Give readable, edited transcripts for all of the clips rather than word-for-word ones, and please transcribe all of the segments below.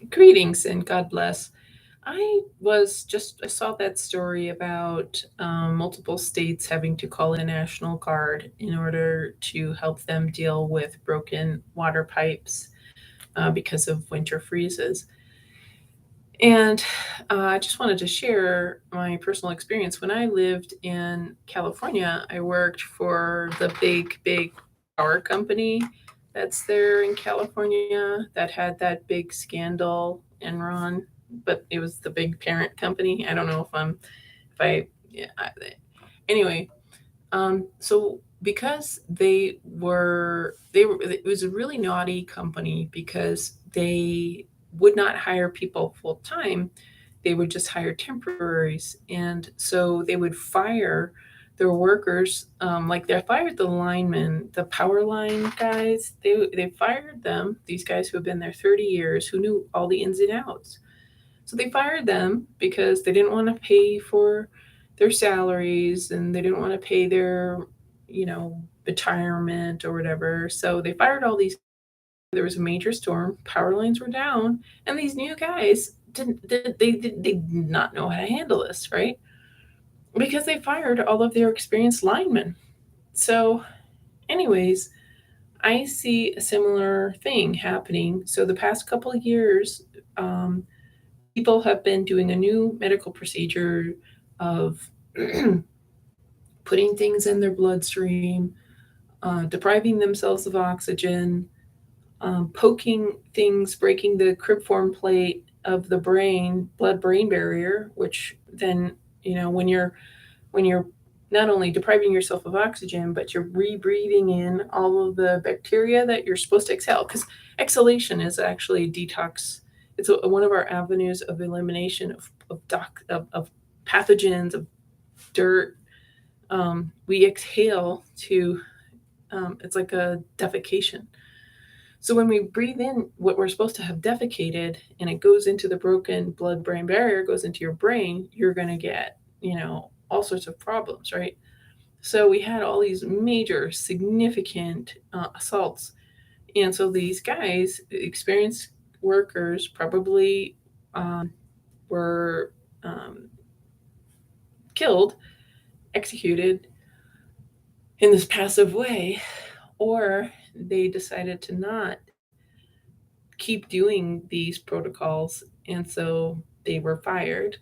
Greetings and God bless. I saw that story about multiple states having to call in the National Guard in order to help them deal with broken water pipes because of winter freezes. And I just wanted to share my personal experience. When I lived in California, I worked for the big power company that's there in California that had that big scandal, Enron, but it was the big parent company. I don't know if I, yeah, anyway, so because it was a really naughty company because they would not hire people full time. They would just hire temporaries, and so they would fire their workers. Like they fired the linemen, the power line guys. They fired them. These guys who have been there 30 years, who knew all the ins and outs. So they fired them because they didn't want to pay for their salaries and they didn't want to pay their, you know, retirement or whatever. So they fired all these guys. There was a major storm, power lines were down, and these new guys they did not know how to handle this, right? Because they fired all of their experienced linemen. So, anyways, I see a similar thing happening. So the past couple of years, um, people have been doing a new medical procedure of putting things in their bloodstream, depriving themselves of oxygen, poking things, breaking the cribriform plate of the brain, blood-brain barrier, which then, when you're not only depriving yourself of oxygen, but you're rebreathing in all of the bacteria that you're supposed to exhale. Because exhalation is actually detox. It's one of our avenues of elimination of pathogens, of dirt. We exhale to, it's like a defecation. So when we breathe in what we're supposed to have defecated and it goes into the broken blood brain barrier, goes into your brain, you're going to get, all sorts of problems, right? So we had all these major, significant assaults. And so these guys, experienced workers, probably were killed, executed in this passive way, or they decided to not keep doing these protocols. And so they were fired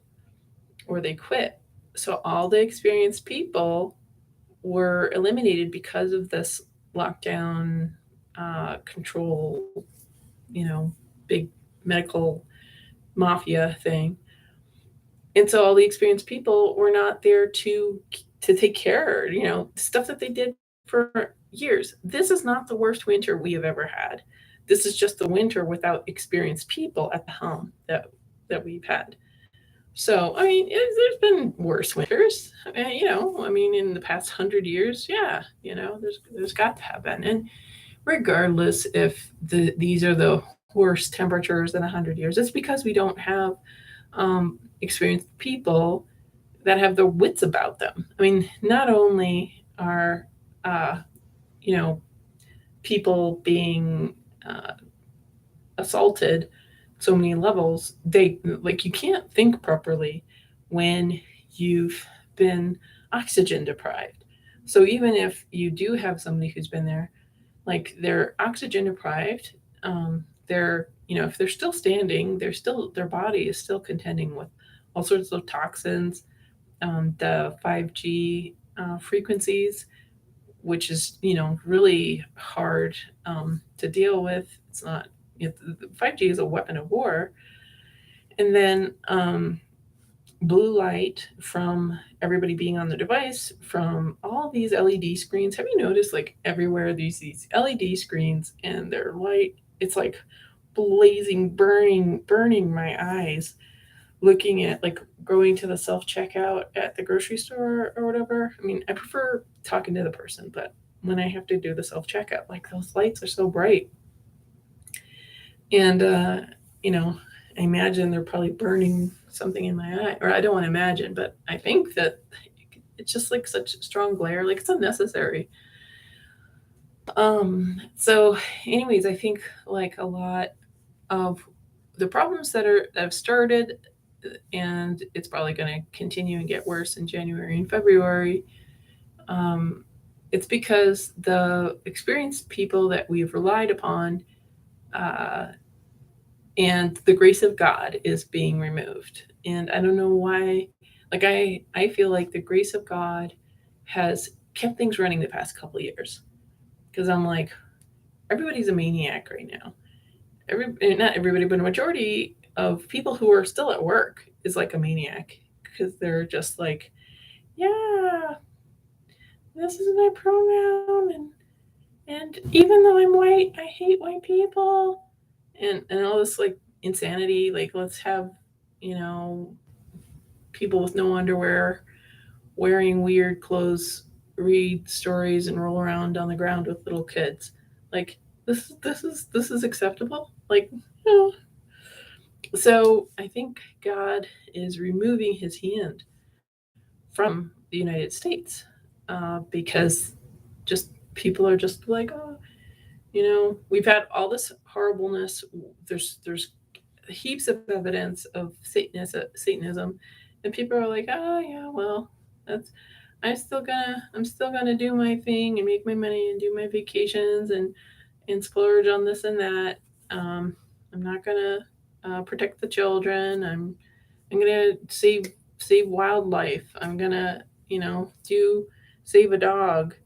or they quit. So all the experienced people were eliminated because of this lockdown control, you know, big medical mafia thing. And so all the experienced people were not there to take care, stuff that they did for years. This is not the worst winter we have ever had. This is just the winter without experienced people at the helm that we've had. So, I mean, there's been worse winters. I mean, in the past 100 years, yeah, there's got to have been. And regardless if these are the worst temperatures in 100 years, it's because we don't have experienced people that have the wits about them. I mean, not only are uh, you know people being uh, assaulted so many levels, they like you can't think properly when you've been oxygen deprived. So even if you do have somebody who's been there, like they're oxygen deprived, they're if they're still standing, their body is still contending with all sorts of toxins, the 5G frequencies, which is really hard to deal with. It's not 5G is a weapon of war, and then blue light from everybody being on the device, from all these LED screens. Have you noticed like everywhere these LED screens and their light? It's like blazing, burning my eyes looking at like going to the self checkout at the grocery store or whatever. I mean, I prefer talking to the person, but when I have to do the self checkout, like those lights are so bright, and you know, I imagine they're probably burning something in my eye, or I don't want to imagine, but I think that it's just like such strong glare, like it's unnecessary. So, anyways, I think like a lot of the problems that have started, and it's probably going to continue and get worse in January and February. Um, it's because the experienced people that we've relied upon, uh, and the grace of God is being removed. And I don't know why. Like I feel like the grace of God has kept things running the past couple of years, because I'm like, everybody's a maniac right now. Not everybody, but a majority of people who are still at work is like a maniac, because they're just like, yeah, this is my pronoun, and even though I'm white, I hate white people, and all this like insanity. Like, let's have, you know, people with no underwear wearing weird clothes read stories and roll around on the ground with little kids. Like, this is acceptable. Like, you know. So I think God is removing His hand from the United States, because just people are just like, oh, you know, we've had all this horribleness. There's heaps of evidence of Satanism, and people are like, oh yeah, well, that's I'm still gonna do my thing and make my money and do my vacations and splurge on this and that. I'm not gonna protect the children. I'm gonna save wildlife. I'm gonna, do save a dog.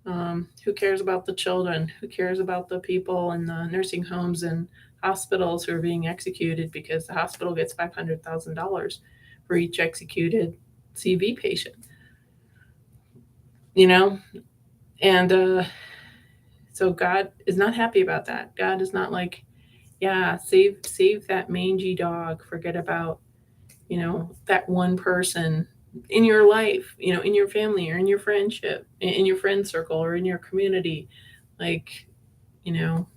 Who cares about the children? Who cares about the people in the nursing homes and hospitals who are being executed, because the hospital gets $500,000 for each executed CV patient? You know, and so God is not happy about that. God is not like, yeah, save that mangy dog. Forget about, that one person in your life, in your family or in your friendship, in your friend circle or in your community. Like, you know,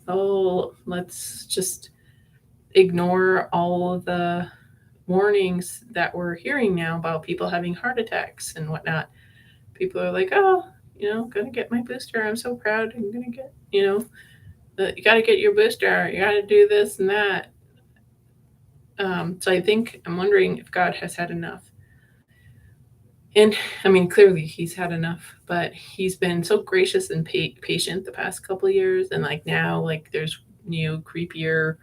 oh, let's just ignore all of the warnings that we're hearing now about people having heart attacks and whatnot. People are like, oh, gonna get my booster. I'm so proud. I'm gonna get, you got to get your booster. You got to do this and that. So I'm wondering if God has had enough. And I mean, clearly He's had enough, but He's been so gracious and patient the past couple of years. And like now, like there's creepier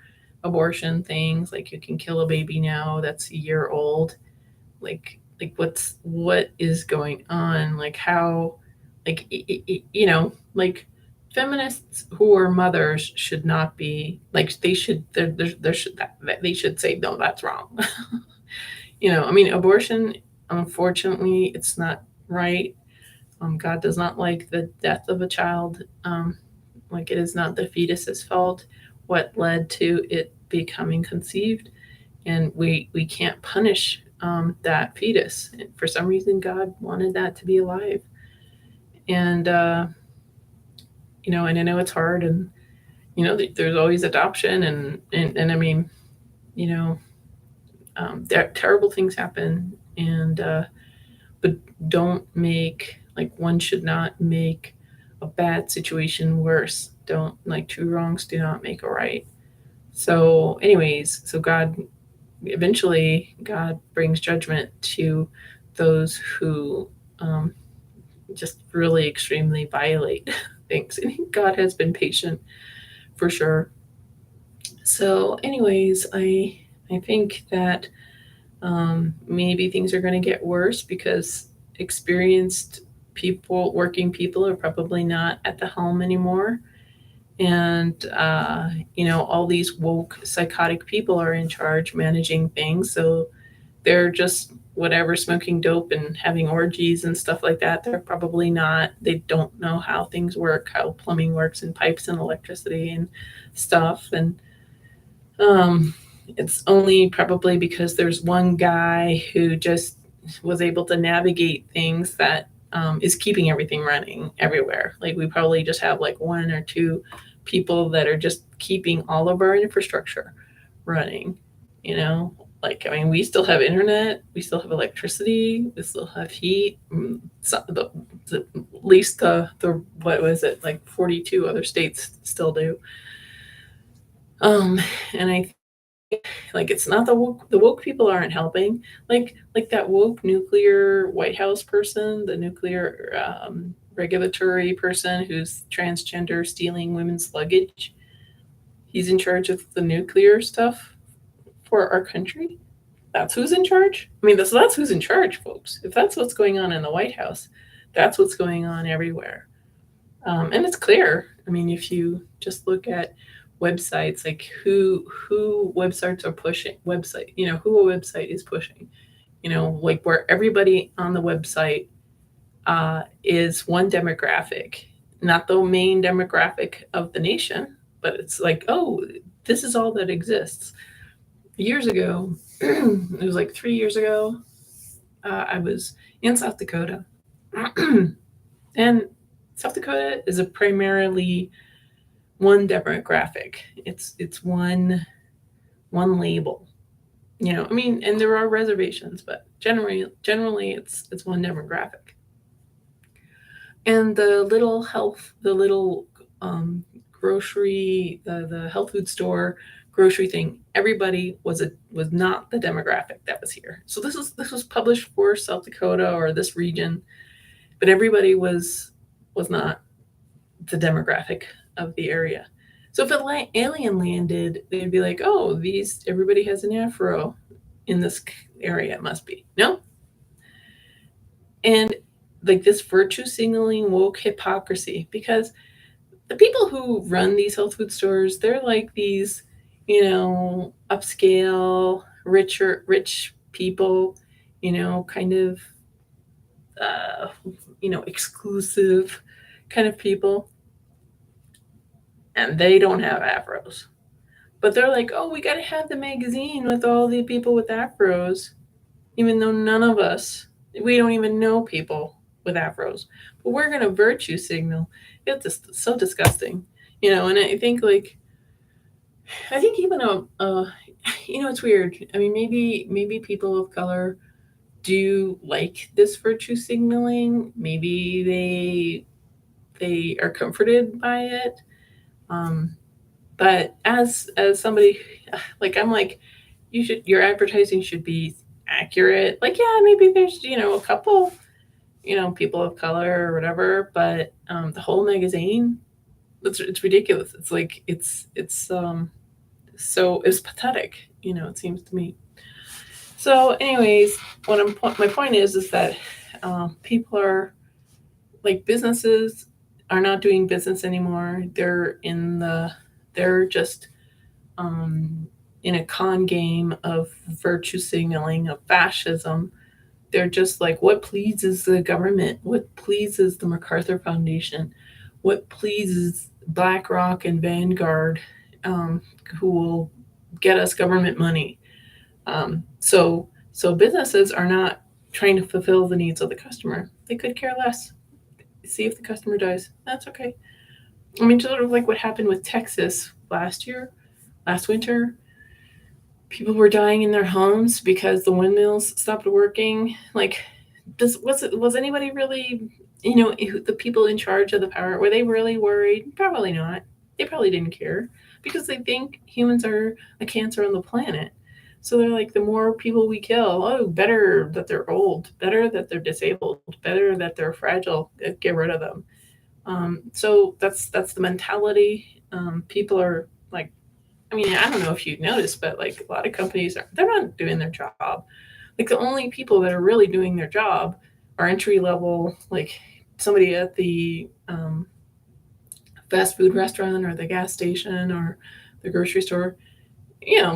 abortion things. Like you can kill a baby now that's a year old. Like what is going on? Like how, like like feminists who are mothers should not be like, they should there should that they should say no, that's wrong. I mean, abortion, unfortunately, it's not right. God does not like the death of a child. Like, it is not the fetus's fault what led to it becoming conceived, and we can't punish that fetus. For some reason, God wanted that to be alive, and and I know it's hard, and there's always adoption, and I mean, you know, terrible things happen, and but don't make, like, one should not make a bad situation worse. Don't, like, two wrongs do not make a right. So anyways, so God brings judgment to those who just really extremely violate things, and God has been patient for sure. So anyways, I think that maybe things are going to get worse, because experienced working people, are probably not at the helm anymore. And, all these woke, psychotic people are in charge managing things. So they're just whatever, smoking dope and having orgies and stuff like that. They're probably not, they don't know how things work, how plumbing works and pipes and electricity and stuff. And, um, it's only probably because there's one guy who just was able to navigate things that is keeping everything running everywhere. Like, we probably just have like one or two people that are just keeping all of our infrastructure running. You know, like, I mean, we still have internet, we still have electricity, we still have heat. At least the what was it, like 42 other states still do. Um, and I like it's not the woke people aren't helping. Like that woke nuclear White House person, the nuclear regulatory person who's transgender stealing women's luggage. He's in charge of the nuclear stuff for our country. That's who's in charge. I mean, that's who's in charge, folks. If that's what's going on in the White House, that's what's going on everywhere. And it's clear. I mean, if you just look at websites, like who websites are pushing website, who a website is pushing, like where everybody on the website is one demographic, not the main demographic of the nation, but it's like, oh, this is all that exists. Years ago, it was like 3 years ago, I was in South Dakota, and South Dakota is a primarily one demographic. It's one label. I mean, and there are reservations, but generally it's one demographic. And the little grocery, the health food store grocery thing, everybody was not the demographic that was here. So this was published for South Dakota or this region, but everybody was not the demographic of the area. So if an alien landed, they'd be like, "Oh, these everybody has an afro in this area. It must be no." And like this virtue signaling woke hypocrisy, because the people who run these health food stores, they're like these, upscale, rich people, kind of, exclusive kind of people, and they don't have afros. But they're like, oh, we got to have the magazine with all the people with afros, even though none of us, we don't even know people with afros. But we're going to virtue signal. It's just so disgusting, And I think even it's weird. I mean, maybe people of color do like this virtue signaling. Maybe they are comforted by it. Um, but as somebody, like I'm like, your advertising should be accurate. Like, yeah, maybe there's a couple people of color or whatever, but the whole magazine, it's ridiculous. It's like it's pathetic. It seems to me. So, anyways, my point is that people are like businesses are not doing business anymore. They're just um, in a con game of virtue signaling, of fascism. They're just like, what pleases the government? What pleases the MacArthur Foundation? What pleases BlackRock and Vanguard, who will get us government money? So businesses are not trying to fulfill the needs of the customer. They could care less. See if the customer dies. That's okay. I mean, sort of like what happened with Texas last winter. People were dying in their homes because the windmills stopped working. Like, was anybody really, the people in charge of the power, were they really worried? Probably not. They probably didn't care because they think humans are a cancer on the planet. So they're like, the more people we kill, oh, better that they're old, better that they're disabled, better that they're fragile. Get rid of them. So that's the mentality. People are like, I mean, I don't know if you've noticed, but like a lot of companies they're not doing their job. Like the only people that are really doing their job are entry level, like somebody at the fast food restaurant or the gas station or the grocery store.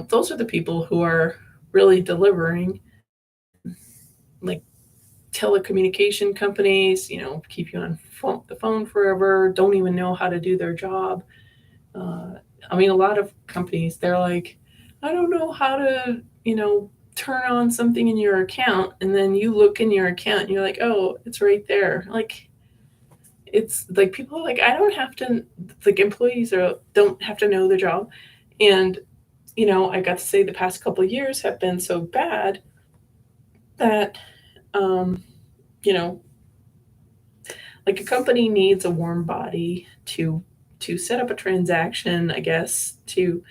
Those are the people who are really delivering, like telecommunication companies, keep you on the phone forever, don't even know how to do their job. I mean, a lot of companies, they're like, I don't know how to, turn on something in your account. And then you look in your account and you're like, oh, it's right there. Like, it's like people are like, I don't have to, like, employees don't have to know their job. And, I got to say the past couple of years have been so bad that, um, you know, like a company needs a warm body to set up a transaction, I guess, to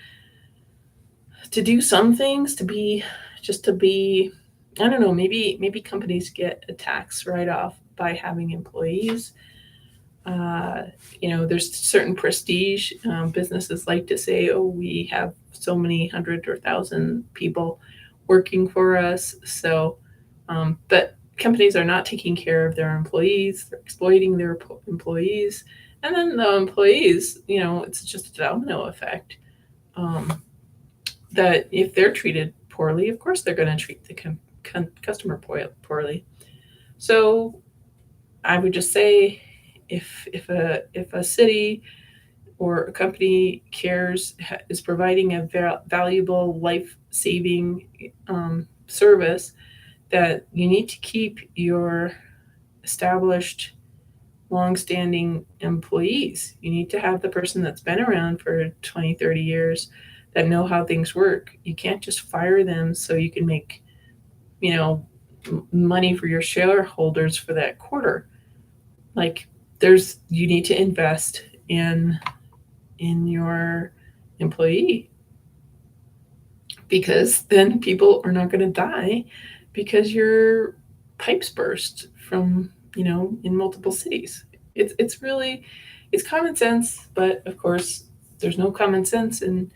to do some things, to be just to be, I don't know, maybe companies get a tax write-off by having employees. uh, there's certain prestige. Businesses like to say, "Oh, we have so many hundred or thousand people working for us." So, but companies are not taking care of their employees. They're exploiting their employees, and then the employees, it's just a domino effect. Um, that if they're treated poorly, of course they're going to treat the customer poorly. So I would just say, if a city or a company cares, is providing a valuable life saving service, that you need to keep your established long standing employees. You need to have the person that's been around for 20, 30 years, that know how things work. You can't just fire them so you can make, you know, money for your shareholders for that quarter. Like, you need to invest in your employee, because then people are not going to die because your pipes burst from, in multiple cities. It's really, it's common sense, but of course there's no common sense in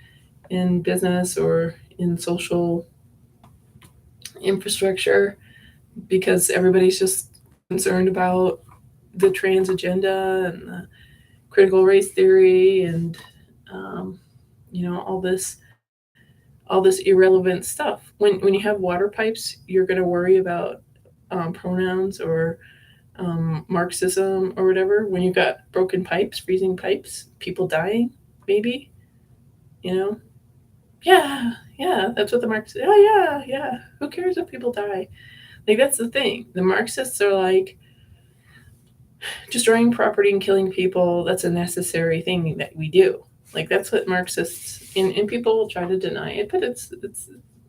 business or in social infrastructure, because everybody's just concerned about the trans agenda and the critical race theory, and um, all this irrelevant stuff. When you have water pipes, you're going to worry about pronouns or Marxism or whatever. When you've got broken pipes, freezing pipes, people dying, maybe, you know, yeah, yeah, that's what the Marxists. Oh yeah, yeah. Who cares if people die? Like, that's the thing. The Marxists are like, destroying property and killing people. That's a necessary thing that we do. Like, that's what Marxists, and people will try to deny it, but it's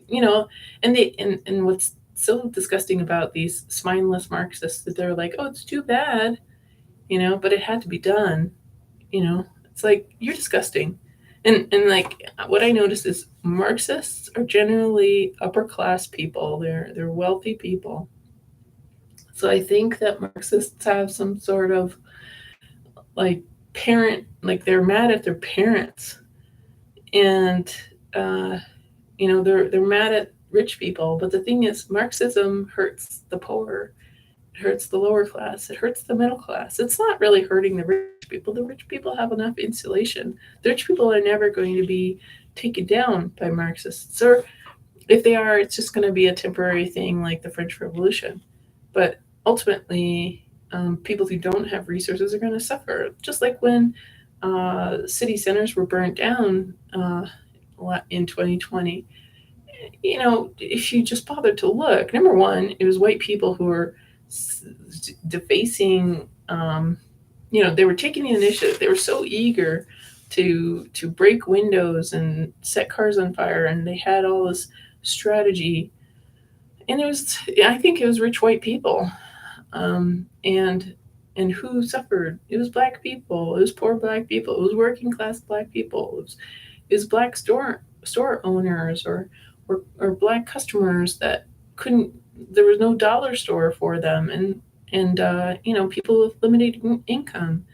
you know, and what's so disgusting about these spineless Marxists, that they're like, oh, it's too bad, but it had to be done. It's like, you're disgusting. And like, what I notice is Marxists are generally upper class people. They're wealthy people. So I think that Marxists have some sort of, like, like, they're mad at their parents, and uh, they're mad at rich people. But the thing is, Marxism hurts the poor, it hurts the lower class, it hurts the middle class. It's not really hurting the rich people. The rich people have enough insulation. The rich people are never going to be taken down by Marxists, or if they are, it's just going to be a temporary thing, like the French Revolution. But ultimately, people who don't have resources are going to suffer. Just like when city centers were burnt down in 2020. If you just bothered to look, number one, it was white people who were defacing. They were taking the initiative. They were so eager to break windows and set cars on fire, and they had all this strategy. And I think it was rich white people, and who suffered? It was black people. It was poor black people. It was working class black people. It was black store owners, or black customers that couldn't. There was no dollar store for them, and people with limited income.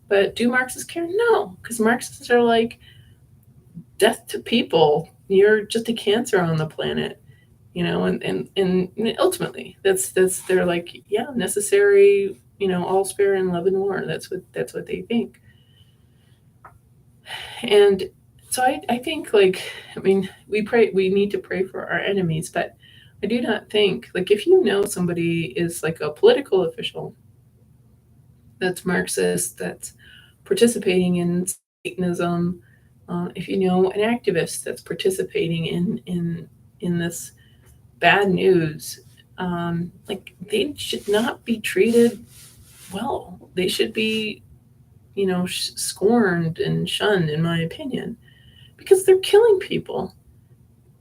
But do Marxists care? No, because Marxists are like, death to people. You're just a cancer on the planet. And ultimately, that's they're like, yeah, necessary, all spare in love and war. That's what they think. And so I think, like, I mean, we need to pray for our enemies, but I do not think, like, if somebody is like a political official that's Marxist, that's participating in Satanism, if an activist that's participating in this bad news, like, they should not be treated well. They should be, scorned and shunned, in my opinion, because they're killing people.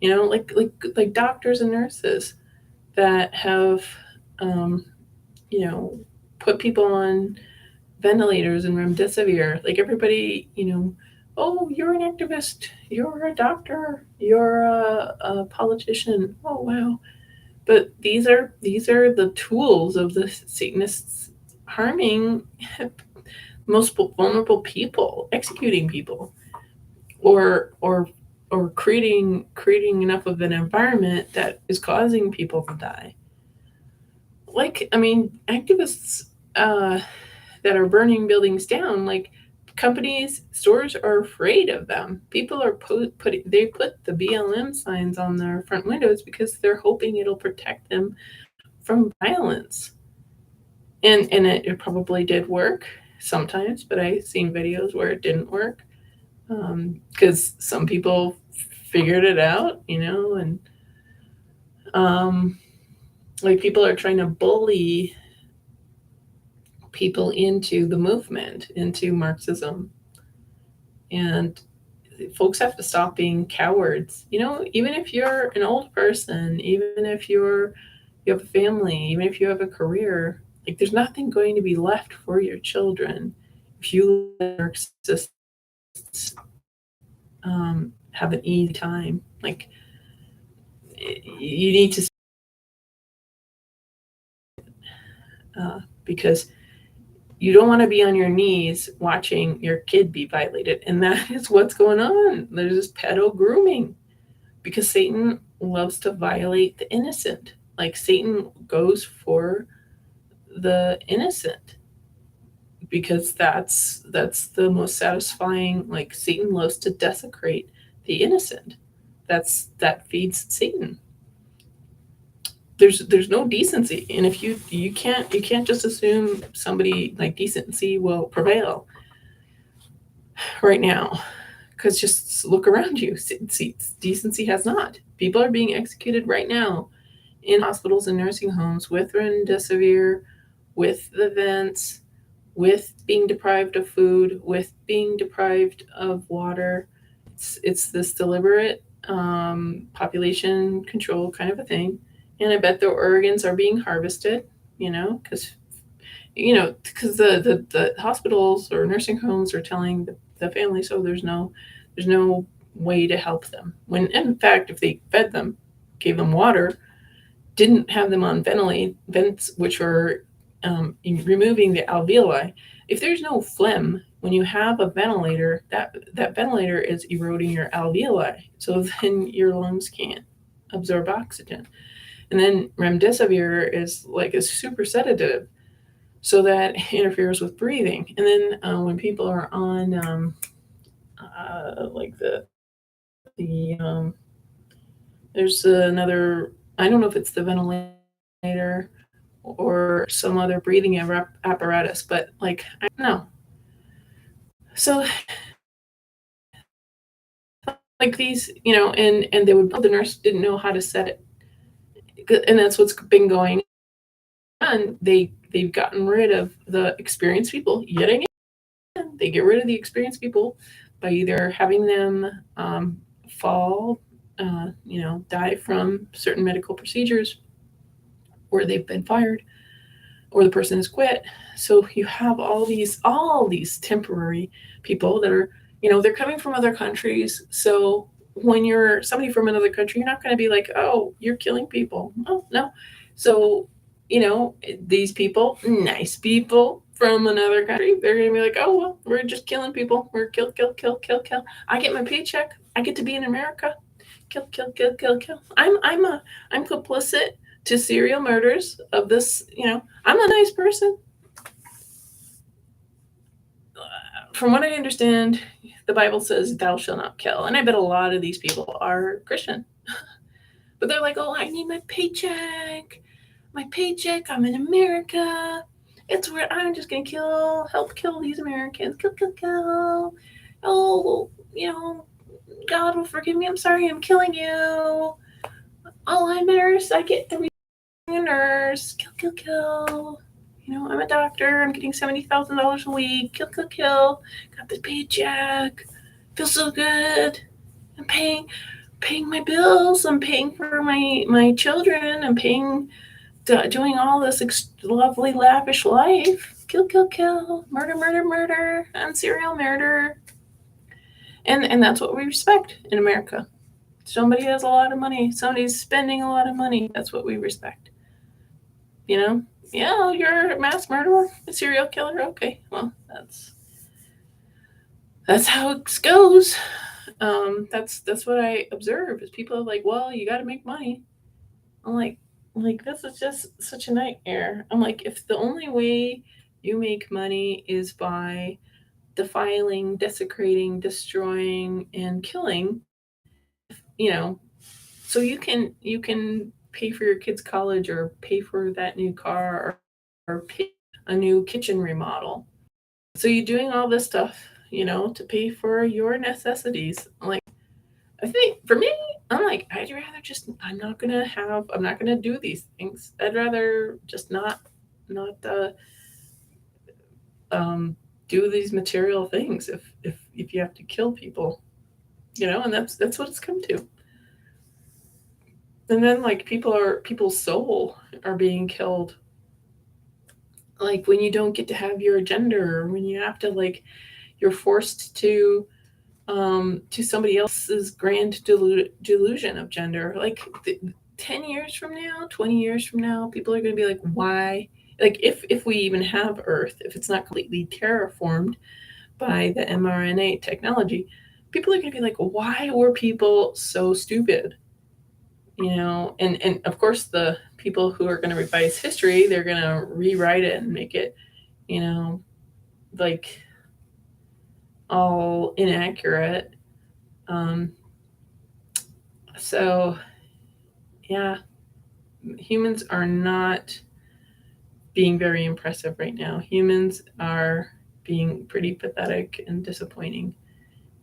Like doctors and nurses that have, um, you know, put people on ventilators and remdesivir. Like, everybody, Oh, you're an activist. You're a doctor. You're a politician. Oh wow! But these are the tools of the Satanists harming most vulnerable people, executing people, or or or creating enough of an environment that is causing people to die. Like, I mean, activists that are burning buildings down, like companies, stores are afraid of them. People are they put the BLM signs on their front windows because they're hoping it'll protect them from violence. And it probably did work sometimes, but I've seen videos where it didn't work because some people figured it out, and um, like people are trying to bully people into the movement, into Marxism. And folks have to stop being cowards. Even if you're an old person, even if you have a family, even if you have a career, like there's nothing going to be left for your children if you let Marxists have an easy time. Like you need to, because you don't want to be on your knees watching your kid be violated, and that is what's going on. There's this pedo grooming because Satan loves to violate the innocent. Like Satan goes for the innocent because that's the most satisfying. Like Satan loves to desecrate the innocent. That feeds Satan. There's no decency, and if you can't just assume somebody like decency will prevail right now, because just look around you. Decency has not. People are being executed right now in hospitals and nursing homes with remdesivir, with the vents, with being deprived of food, with being deprived of water. It's this deliberate population control kind of a thing. And I bet their organs are being harvested, because the hospitals or nursing homes are telling the families, oh, there's no way to help them. When in fact, if they fed them, gave them water, didn't have them on vents, which are removing the alveoli. If there's no phlegm, when you have a ventilator, that ventilator is eroding your alveoli, so then your lungs can't absorb oxygen. And then remdesivir is like a super sedative, so that interferes with breathing. And then when people are on like the there's another, I don't know if it's the ventilator or some other breathing apparatus, but like I don't know. So like these, and they would, the nurse didn't know how to set it, and that's what's been going on. They've gotten rid of the experienced people yet again. They get rid of the experienced people by either having them fall, die from certain medical procedures, or they've been fired, or the person has quit. So you have all these temporary people that are, they're coming from other countries. So when you're somebody from another country, you're not going to be like, oh, you're killing people. Oh, no. So, these people, nice people from another country, they're going to be like, oh, well, we're just killing people. We're kill, kill, kill, kill, kill. I get my paycheck. I get to be in America. Kill, kill, kill, kill, kill. I'm complicit to serial murders of this. I'm a nice person. From what I understand, the Bible says, thou shalt not kill. And I bet a lot of these people are Christian. But they're like, oh, I need my paycheck. My paycheck. I'm in America. It's where I'm just going to help kill these Americans. Kill, kill, kill. Oh, God will forgive me. I'm sorry I'm killing you. Oh, I'm a nurse. I get to be a nurse. Kill, kill, kill. I'm a doctor. I'm getting $70,000 a week. Kill, kill, kill. Got the paycheck. Feels so good. I'm paying my bills. I'm paying for my children. I'm doing all this lovely, lavish life. Kill, kill, kill. Murder, murder, murder. And serial murder. And that's what we respect in America. Somebody has a lot of money, somebody's spending a lot of money, that's what we respect. You know, yeah, you're a mass murderer, a serial killer. Okay, well, that's how it goes. That's what I observe is people are like, well, you got to make money. I'm like this is just such a nightmare. I'm like, if the only way you make money is by defiling, desecrating, destroying, and killing, you know, so you can pay for your kids' college or pay for that new car or pay a new kitchen remodel. So you're doing all this stuff, to pay for your necessities. Like, I think for me, I'm like, I'd rather just I'm not gonna do these things. I'd rather just not um do these material things if you have to kill people, and that's what it's come to. And then like people's soul are being killed. Like when you don't get to have your gender, when you have to like you're forced to somebody else's grand delusion of gender. Like 10 years from now, 20 years from now, people are going to be like, why? Like if we even have Earth, if it's not completely terraformed by the mRNA technology, people are going to be like, why were people so stupid? And of course the people who are going to revise history, they're going to rewrite it and make it, you know, like all inaccurate. Um, so yeah, humans are not being very impressive right now. Humans are being pretty pathetic and disappointing,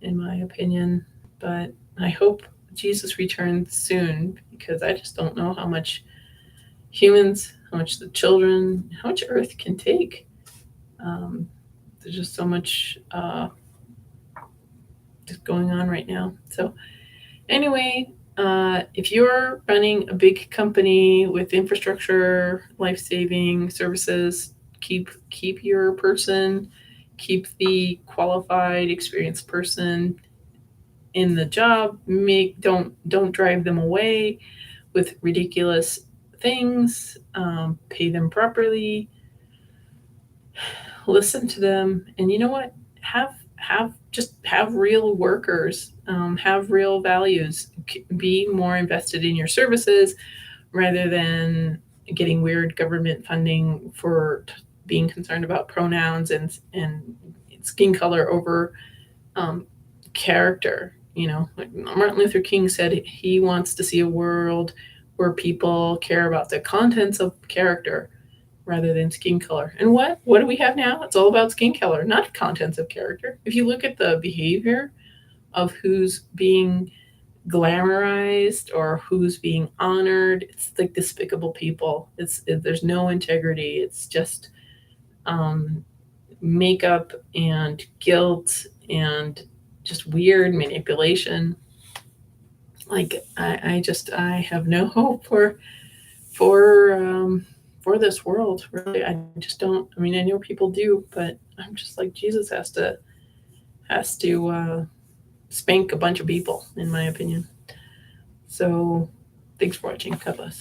in my opinion. But I hope Jesus returns soon because I just don't know how much humans, how much the children, how much Earth can take. Um, there's just so much just going on right now. So anyway, if you're running a big company with infrastructure, life-saving services, keep your person, keep the qualified, experienced person in the job. Don't drive them away with ridiculous things. Pay them properly. Listen to them, and you know what? Have real workers, have real values, be more invested in your services rather than getting weird government funding for being concerned about pronouns and skin color over um, character. Like Martin Luther King said, he wants to see a world where people care about the contents of character rather than skin color. And what do we have now? It's all about skin color, not contents of character. If you look at the behavior of who's being glamorized or who's being honored, it's like despicable people. There's no integrity. It's just um, makeup and guilt and just weird manipulation. Like I have no hope for for this world. Really, I just don't. I mean, I know people do, but I'm just like Jesus has to spank a bunch of people, in my opinion. So, thanks for watching. God bless.